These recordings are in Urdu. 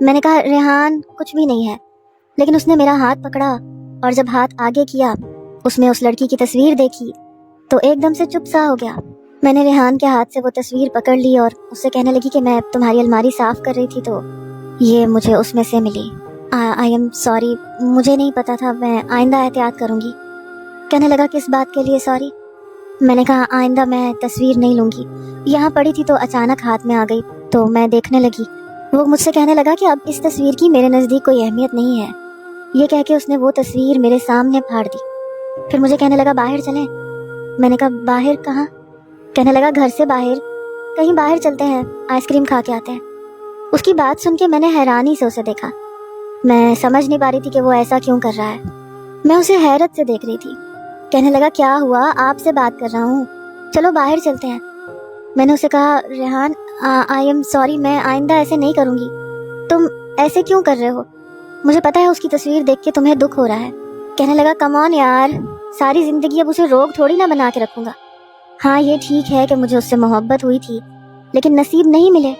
میں نے کہا ریحان کچھ بھی نہیں ہے، لیکن اس نے میرا ہاتھ پکڑا اور جب ہاتھ آگے کیا اس میں اس لڑکی کی تصویر دیکھی تو ایک دم سے چپ سا ہو گیا۔ میں نے ریحان کے ہاتھ سے وہ تصویر پکڑ لی اور اس سے کہنے لگی کہ میں تمہاری الماری صاف کر رہی تھی تو یہ مجھے اس میں سے ملی۔ آئی ایم سوری، مجھے نہیں پتا تھا، میں آئندہ احتیاط کروں گی۔ کہنے لگا کس بات کے لیے سوری؟ میں نے کہا آئندہ میں تصویر نہیں لوں گی، یہاں پڑی تھی تو اچانک ہاتھ میں آ گئی تو میں دیکھنے لگی۔ وہ مجھ سے کہنے لگا کہ اب اس تصویر کی میرے نزدیک کوئی اہمیت نہیں ہے۔ یہ کہہ کے اس نے وہ تصویر میرے سامنے پھاڑ دی۔ پھر مجھے کہنے لگا باہر چلیں۔ میں نے کہا باہر کہاں؟ کہنے لگا گھر سے باہر، کہیں باہر چلتے ہیں، آئس کریم کھا کے آتے ہیں۔ اس کی بات سن کے میں نے حیرانی سے اسے دیکھا۔ میں سمجھ نہیں پا رہی تھی کہ وہ ایسا کیوں کر رہا ہے۔ میں اسے حیرت سے دیکھ رہی تھی۔ کہنے لگا کیا ہوا، آپ سے بات کر رہا ہوں، چلو باہر چلتے ہیں۔ میں نے اسے کہا ریحان آئی ایم سوری، میں آئندہ ایسے نہیں کروں گی۔ تم ایسے کیوں کر رہے ہو؟ مجھے پتا ہے اس کی تصویر دیکھ کے تمہیں دکھ ہو رہا ہے۔ کہنے لگا کم آن یار، ساری زندگی اب اسے روگ تھوڑی نہ بنا کے رکھوں گا۔ ہاں یہ ٹھیک ہے کہ مجھے اس سے محبت ہوئی تھی لیکن نصیب نہیں ملے،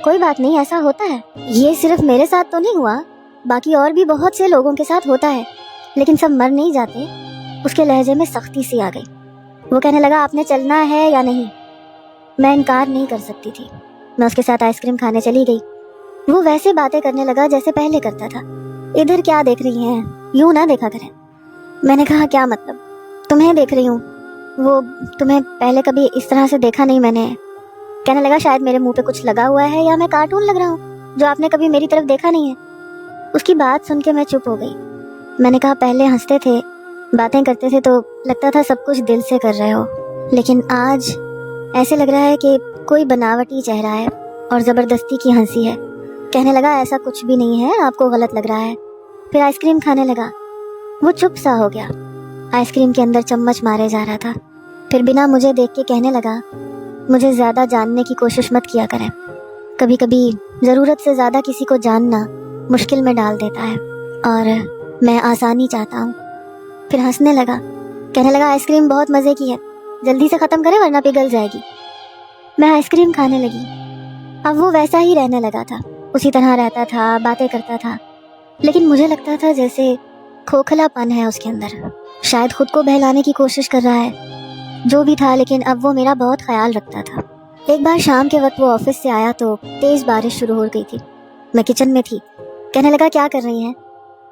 کوئی بات نہیں، ایسا ہوتا ہے۔ یہ صرف میرے ساتھ تو نہیں ہوا، باقی اور بھی بہت سے لوگوں کے ساتھ ہوتا ہے، لیکن سب مر نہیں جاتے۔ اس کے لہجے میں سختی سی آ گئی۔ وہ کہنے لگا آپ نے چلنا ہے یا نہیں؟ میں انکار نہیں کر سکتی تھی۔ میں اس کے ساتھ آئس کریم کھانے چلی گئی۔ وہ ویسے باتیں کرنے لگا جیسے پہلے کرتا تھا۔ ادھر کیا دیکھ رہی ہیں، یوں نہ دیکھا کریں۔ میں نے کہا کیا مطلب؟ تمہیں دیکھ رہی ہوں، وہ تمہیں پہلے کبھی اس طرح سے دیکھا نہیں میں نے۔ کہنے لگا شاید میرے منہ پہ کچھ لگا ہوا ہے یا میں کارٹون لگ رہا ہوں جو آپ نے کبھی میری طرف دیکھا نہیں ہے۔ اس کی بات سن کے میں چپ ہو گئی۔ میں نے کہا پہلے ہنستے تھے، باتیں کرتے تھے تو لگتا تھا سب کچھ دل سے کر رہے ہو، لیکن آج ایسے لگ رہا ہے کہ کوئی بناوٹی چہرہ ہے اور زبردستی کی ہنسی ہے۔ کہنے لگا ایسا کچھ بھی نہیں ہے، آپ کو غلط لگ رہا ہے۔ پھر آئس کریم کھانے لگا۔ وہ چپ سا ہو گیا، آئس کریم کے اندر چمچ مارے جا رہا تھا۔ پھر بنا مجھے دیکھ کے کہنے لگا مجھے زیادہ جاننے کی کوشش مت کیا کریں، کبھی کبھی ضرورت سے زیادہ کسی کو جاننا مشکل میں ڈال دیتا ہے اور میں آسانی چاہتا ہوں۔ پھر ہنسنے لگا، کہنے لگا آئس کریم بہت مزے کی ہے، جلدی سے ختم کرے ورنہ پگھل جائے گی۔ میں آئس کریم کھانے لگی۔ اب وہ ویسا ہی رہنے لگا تھا، اسی طرح رہتا تھا، باتیں کرتا تھا، لیکن مجھے لگتا تھا جیسے کھوکھلا پن ہے اس کے اندر، شاید خود کو بہلانے کی کوشش کر رہا ہے۔ جو بھی تھا لیکن اب وہ میرا بہت خیال رکھتا تھا۔ ایک بار شام کے وقت وہ آفس سے آیا تو تیز بارش شروع ہو گئی تھی۔ میں کچن میں تھی۔ کہنے لگا کیا کر رہی ہیں؟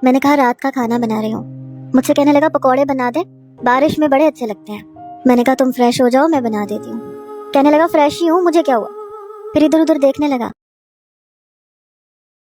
میں نے کہا رات کا کھانا بنا رہی ہوں۔ مجھ سے کہنے لگا پکوڑے بنا دے، بارش میں بڑے اچھے لگتے ہیں۔ میں نے کہا تم فریش ہو جاؤ، میں بنا دیتی ہوں۔ کہنے لگا فریش ہی ہوں، مجھے کیا ہوا؟ پھر ادھر ادھر دیکھنے لگا۔